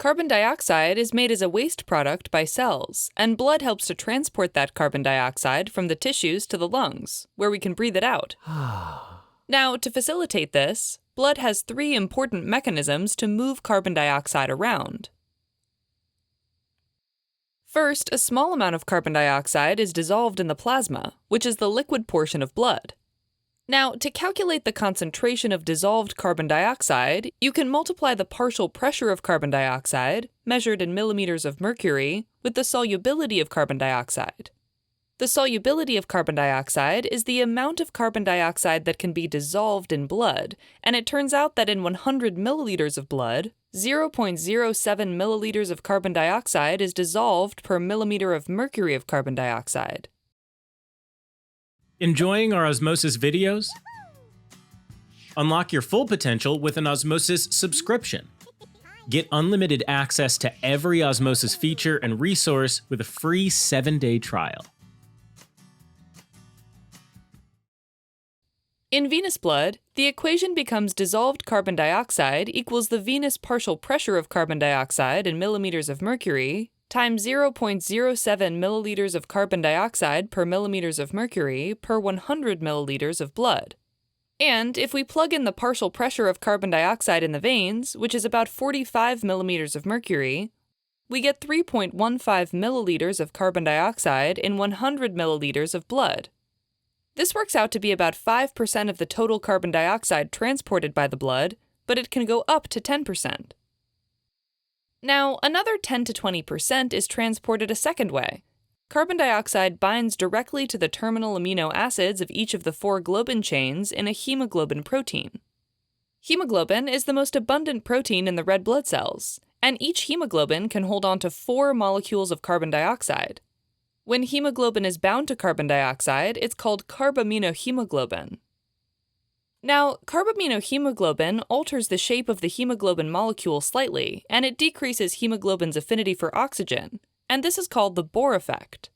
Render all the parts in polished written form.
Carbon dioxide is made as a waste product by cells, and blood helps to transport that carbon dioxide from the tissues to the lungs, where we can breathe it out. Now, to facilitate this, blood has three important mechanisms to move carbon dioxide around. First, a small amount of carbon dioxide is dissolved in the plasma, which is the liquid portion of blood. Now, to calculate the concentration of dissolved carbon dioxide, you can multiply the partial pressure of carbon dioxide, measured in millimeters of mercury, with the solubility of carbon dioxide. The solubility of carbon dioxide is the amount of carbon dioxide that can be dissolved in blood, and it turns out that in 100 milliliters of blood, 0.07 milliliters of carbon dioxide is dissolved per millimeter of mercury of carbon dioxide. Enjoying our Osmosis videos? Unlock your full potential with an Osmosis subscription. Get unlimited access to every Osmosis feature and resource with a free 7-day trial. In venous blood, the equation becomes dissolved carbon dioxide equals the venous partial pressure of carbon dioxide in millimeters of mercury times 0.07 milliliters of carbon dioxide per millimeters of mercury per 100 milliliters of blood. And if we plug in the partial pressure of carbon dioxide in the veins, which is about 45 millimeters of mercury, we get 3.15 milliliters of carbon dioxide in 100 milliliters of blood. This works out to be about 5% of the total carbon dioxide transported by the blood, but it can go up to 10%. Now, another 10 to 20% is transported a second way. Carbon dioxide binds directly to the terminal amino acids of each of the 4 globin chains in a hemoglobin protein. Hemoglobin is the most abundant protein in the red blood cells, and each hemoglobin can hold on to 4 molecules of carbon dioxide. When hemoglobin is bound to carbon dioxide, it's called carbaminohemoglobin. Now, carbaminohemoglobin alters the shape of the hemoglobin molecule slightly, and it decreases hemoglobin's affinity for oxygen, and this is called the Bohr effect.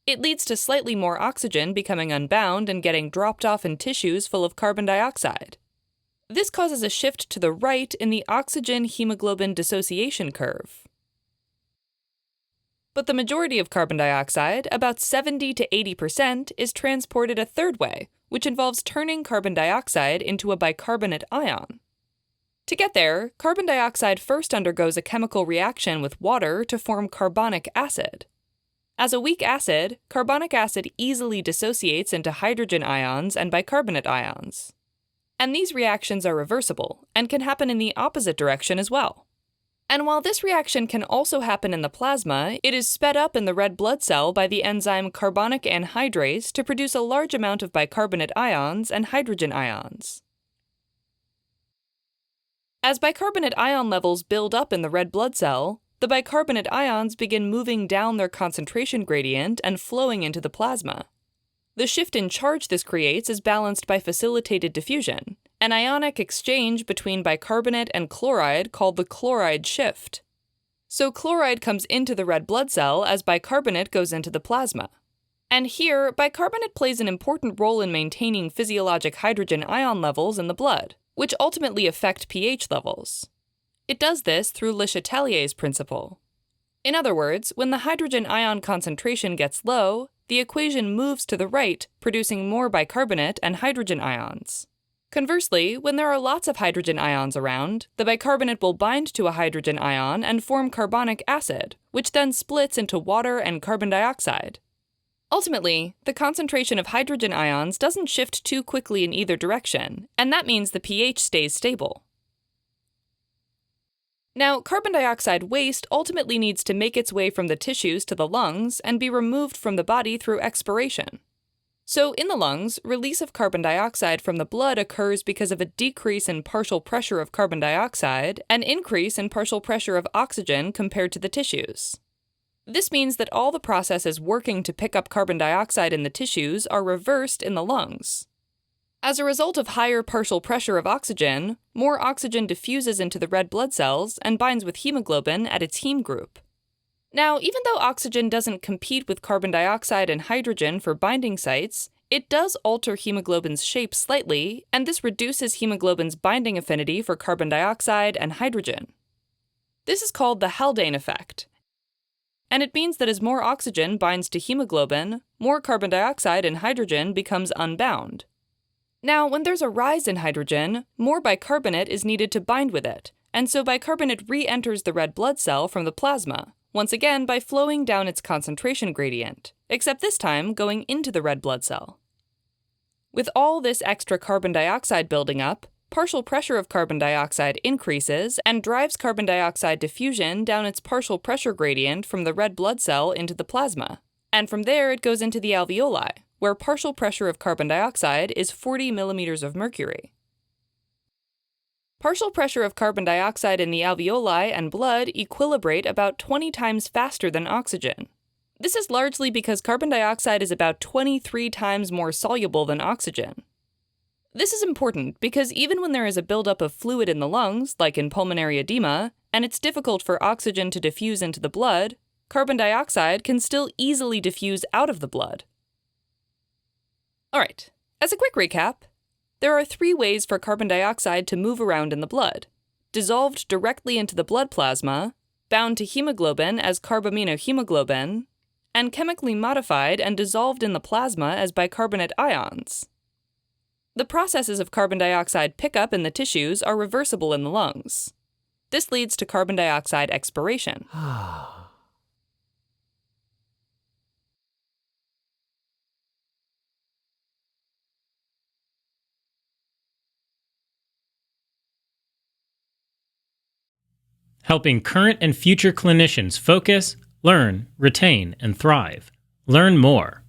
It leads to slightly more oxygen becoming unbound and getting dropped off in tissues full of carbon dioxide. This causes a shift to the right in the oxygen-hemoglobin dissociation curve. But the majority of carbon dioxide, about 70 to 80%, is transported a third way, which involves turning carbon dioxide into a bicarbonate ion. To get there, carbon dioxide first undergoes a chemical reaction with water to form carbonic acid. As a weak acid, carbonic acid easily dissociates into hydrogen ions and bicarbonate ions. And these reactions are reversible, and can happen in the opposite direction as well. And while this reaction can also happen in the plasma, it is sped up in the red blood cell by the enzyme carbonic anhydrase to produce a large amount of bicarbonate ions and hydrogen ions. As bicarbonate ion levels build up in the red blood cell, the bicarbonate ions begin moving down their concentration gradient and flowing into the plasma. The shift in charge this creates is balanced by facilitated diffusion, an ionic exchange between bicarbonate and chloride called the chloride shift. So chloride comes into the red blood cell as bicarbonate goes into the plasma. And here, bicarbonate plays an important role in maintaining physiologic hydrogen ion levels in the blood, which ultimately affect pH levels. It does this through Le Chatelier's principle. In other words, when the hydrogen ion concentration gets low, the equation moves to the right, producing more bicarbonate and hydrogen ions. Conversely, when there are lots of hydrogen ions around, the bicarbonate will bind to a hydrogen ion and form carbonic acid, which then splits into water and carbon dioxide. Ultimately, the concentration of hydrogen ions doesn't shift too quickly in either direction, and that means the pH stays stable. Now, carbon dioxide waste ultimately needs to make its way from the tissues to the lungs and be removed from the body through expiration. So, in the lungs, release of carbon dioxide from the blood occurs because of a decrease in partial pressure of carbon dioxide and increase in partial pressure of oxygen compared to the tissues. This means that all the processes working to pick up carbon dioxide in the tissues are reversed in the lungs. As a result of higher partial pressure of oxygen, more oxygen diffuses into the red blood cells and binds with hemoglobin at its heme group. Now, even though oxygen doesn't compete with carbon dioxide and hydrogen for binding sites, it does alter hemoglobin's shape slightly, and this reduces hemoglobin's binding affinity for carbon dioxide and hydrogen. This is called the Haldane effect, and it means that as more oxygen binds to hemoglobin, more carbon dioxide and hydrogen becomes unbound. Now, when there's a rise in hydrogen, more bicarbonate is needed to bind with it, and so bicarbonate re-enters the red blood cell from the plasma, once again by flowing down its concentration gradient, except this time going into the red blood cell. With all this extra carbon dioxide building up, partial pressure of carbon dioxide increases and drives carbon dioxide diffusion down its partial pressure gradient from the red blood cell into the plasma. And from there it goes into the alveoli, where partial pressure of carbon dioxide is 40 millimeters of mercury. Partial pressure of carbon dioxide in the alveoli and blood equilibrate about 20 times faster than oxygen. This is largely because carbon dioxide is about 23 times more soluble than oxygen. This is important because even when there is a buildup of fluid in the lungs, like in pulmonary edema, and it's difficult for oxygen to diffuse into the blood, carbon dioxide can still easily diffuse out of the blood. Alright, as a quick recap, there are 3 ways for carbon dioxide to move around in the blood: dissolved directly into the blood plasma, bound to hemoglobin as carbaminohemoglobin, and chemically modified and dissolved in the plasma as bicarbonate ions. The processes of carbon dioxide pickup in the tissues are reversible in the lungs. This leads to carbon dioxide expiration. Helping current and future clinicians focus, learn, retain, and thrive. Learn more